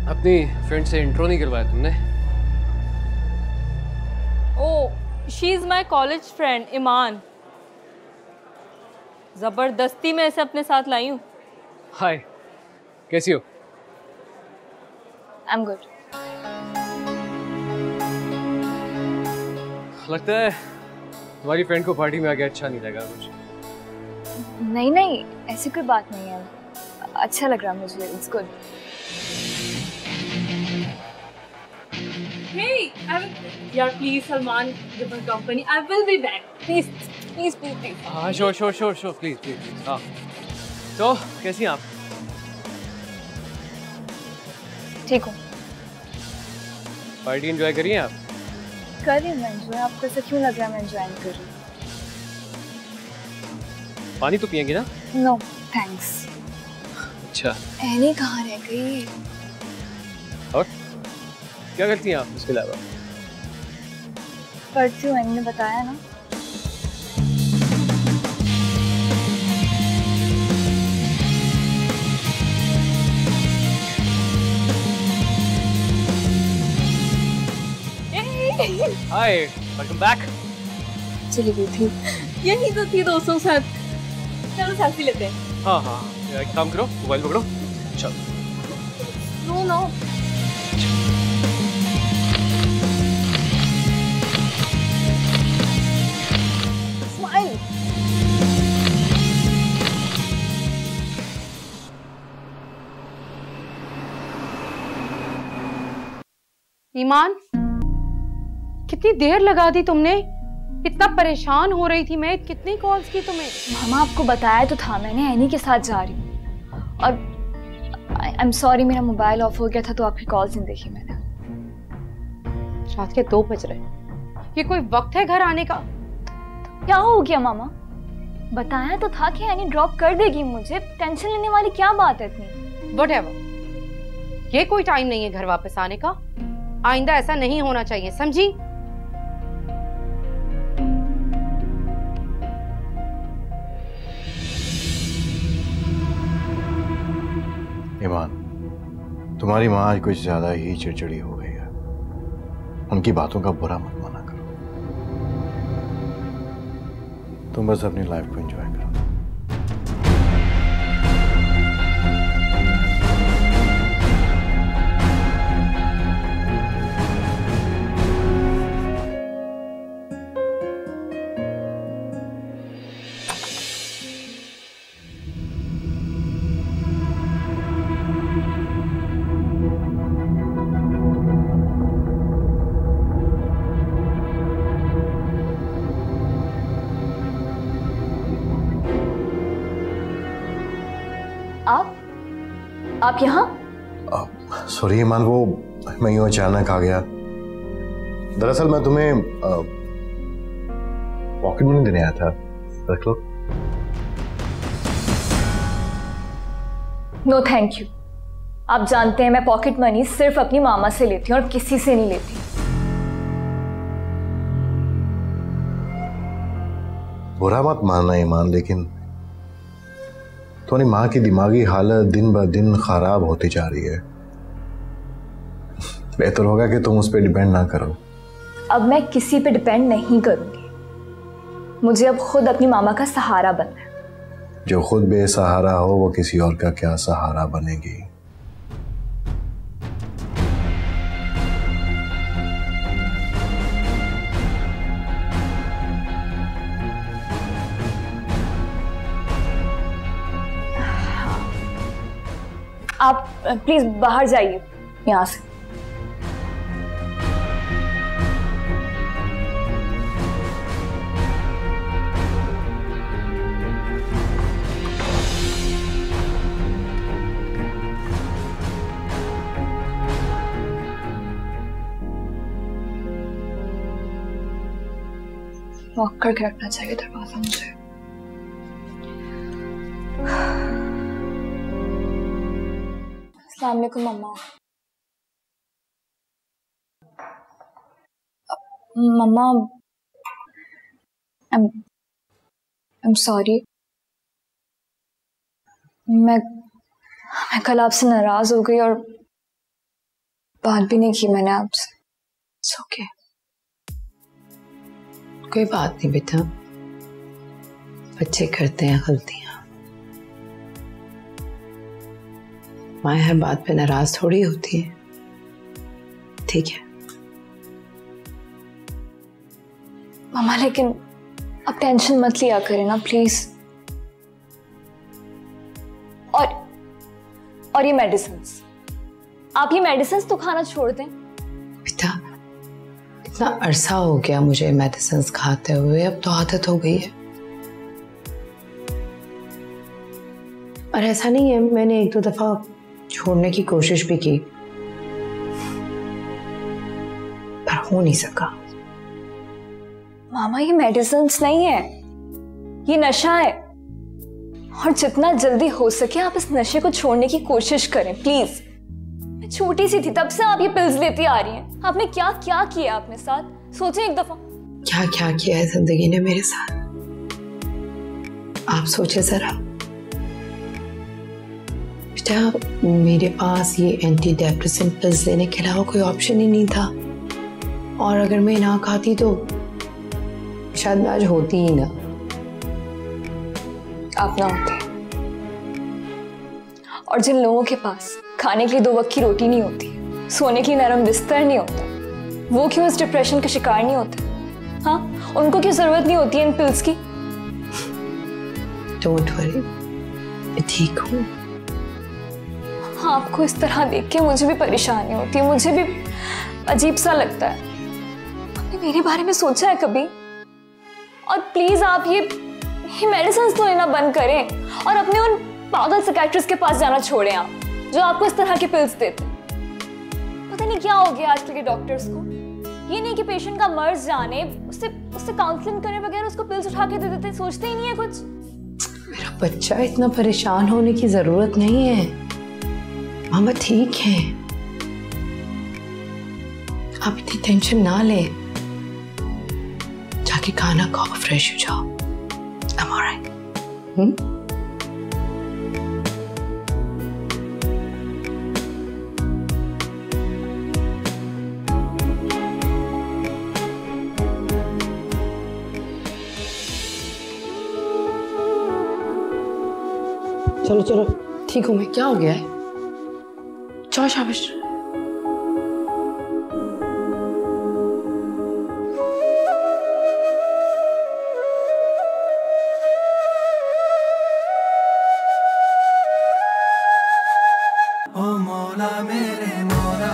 अपनी फ्रेंड से इंट्रो नहीं करवाया तुमने? Oh, she is my college friend Iman. जबरदस्ती मैं इसे अपने साथ लाई हूँ। हाय, कैसी हो? I am good. लगता है तुम्हारी फ्रेंड को पार्टी में आके अच्छा नहीं लगा कुछ। नहीं नहीं, ऐसी कोई बात नहीं है, अच्छा लग रहा मुझे, इट्स गुड। Hey, यार please Salman, give her company. I will be back. Please, please, please, please. हाँ, श्योर, प्लीज। हाँ, तो कैसी हैं आप? ठीक हूँ। पार्टी एंजॉय करिए आप? कर रही हूँ मैं एंजॉय, आपको ऐसा क्यों लग रहा है मैं एंजॉय नहीं कर रही? पानी तो पिएंगे ना? No thanks. अच्छा, एनी कहाँ रह गई? और क्या करती हैं आप इसके अलावा? पढ़ती हूँ, मैंने बताया ना। हाय, वेलकम बैक। चली गई थी। यही तो थी दोस्तों के साथ। चलो सेल्फी लेते हैं। हाँ, एक काम करो, मोबाइल पकड़ो, चलो। No no. स्माइल। ईमान, कितनी देर लगा दी तुमने? इतना परेशान हो रही थी मैं, कितनी कॉल्स की तुम्हें? मामा आपको बताया तो था मैंने, एनी के साथ जा रही हूँ। और आई एम सॉरी, मेरा मोबाइल ऑफ हो गया था तो आपकी कॉल्स नहीं देखी मैंने। रात के 2 बज रहे, ये कोई वक्त है घर आने का? क्या हो गया मामा? बताया तो था कि एनी ड्रॉप कर देगी मुझे, टेंशन लेने वाली क्या बात है इतनी? व्हाटएवर, ये कोई टाइम नहीं है घर वापस आने का। आइंदा ऐसा नहीं होना चाहिए, समझी? ईमान, तुम्हारी माँ आज कुछ ज्यादा ही चिड़चिड़ी हो गई है। उनकी बातों का बुरा मत माना करो। तुम बस अपनी लाइफ को एंजॉय करो। आप यहाँ? सॉरी ईमान, वो मैं यूं अचानक आ गया। दरअसल मैं तुम्हें पॉकेट मनी देने आया था, रख लो। No thank you. आप जानते हैं मैं पॉकेट मनी सिर्फ अपनी मामा से लेती हूँ और किसी से नहीं लेती। बुरा मत मानना ईमान, लेकिन तुम्हारी माँ की दिमागी हालत दिन ब दिन खराब होती जा रही है। बेहतर होगा कि तुम उस पर डिपेंड ना करो। अब मैं किसी पे डिपेंड नहीं करूंगी। मुझे अब खुद अपनी मामा का सहारा बनना है। जो खुद बेसहारा हो वो किसी और का क्या सहारा बनेगी। आप प्लीज बाहर जाइए यहाँ से। लॉक करके रखना चाहिए दरवाजा मुझे। अस्सलाम वालेकुम मम्मा। मम्मा, I'm सॉरी। मैं कल आपसे नाराज हो गई और बात भी नहीं की मैंने आपसे। It's okay. कोई बात नहीं बेटा, बच्चे करते हैं गलतियां। माँ हर बात पे नाराज थोड़ी होती है, ठीक है? मामा लेकिन अब टेंशन मत लिया करें ना प्लीज। और ये मेडिसिन्स, आप ये मेडिसिन्स तो खाना छोड़ दें। बेटा इतना अरसा हो गया मुझे मेडिसिन्स खाते हुए, अब तो आदत हो गई है। और ऐसा नहीं है, मैंने एक दो दफा छोड़ने की कोशिश भी की पर हो नहीं सका। मामा ये मेडिसिन्स नहीं है, ये नशा है। और जितना जल्दी हो सके आप इस नशे को छोड़ने की कोशिश करें प्लीज। मैं छोटी सी थी तब से आप ये पिल्स लेती आ रही हैं। आपने क्या क्या किया अपने साथ, सोचें एक दफा। क्या क्या किया है जिंदगी ने मेरे साथ, आप सोचे जरा। बेटा मेरे पास ये एंटी डिप्रेसेंट पिल्स लेने के अलावा कोई ऑप्शन ही नहीं था, और अगर मैं ना खाती तो शायद मैं आज होती ही ना। आप ना होते। और जिन लोगों के पास खाने के लिए 2 वक्त की रोटी नहीं होती, सोने की नरम बिस्तर नहीं होता, वो क्यों इस डिप्रेशन का शिकार नहीं होते? हाँ, उनको क्यों जरूरत नहीं होती है इन पिल्स की? डोंट वरी, मैं ठीक हूँ। हाँ, आपको इस तरह देख के मुझे भी परेशानी होती है, मुझे भी अजीब सा लगता है। आपने मेरे बारे में सोचा है कभी? और प्लीज आप ये मेडिसिन तो लेना बंद करें और अपने उन पागल साइकियाट्रिस्ट के पास जाना छोड़ें आप, जो आपको इस तरह के पिल्स देते। पता नहीं क्या हो गया आजकल के डॉक्टर्स को। ये नहीं कि पेशेंट का मर्ज जाने, उससे काउंसलिंग करे बगैर उसको पिल्स उठा के दे देते, सोचते ही नहीं है कुछ। मेरा बच्चा इतना परेशान होने की जरूरत नहीं है, मामा ठीक है, आप इतनी टेंशन ना लें, जाके खाना खाओ, फ्रेश हो जाओ। I'm alright. चलो चलो ठीक हूँ मैं, क्या हो गया है? चलो शाबाश। ओ मौला मेरे मौला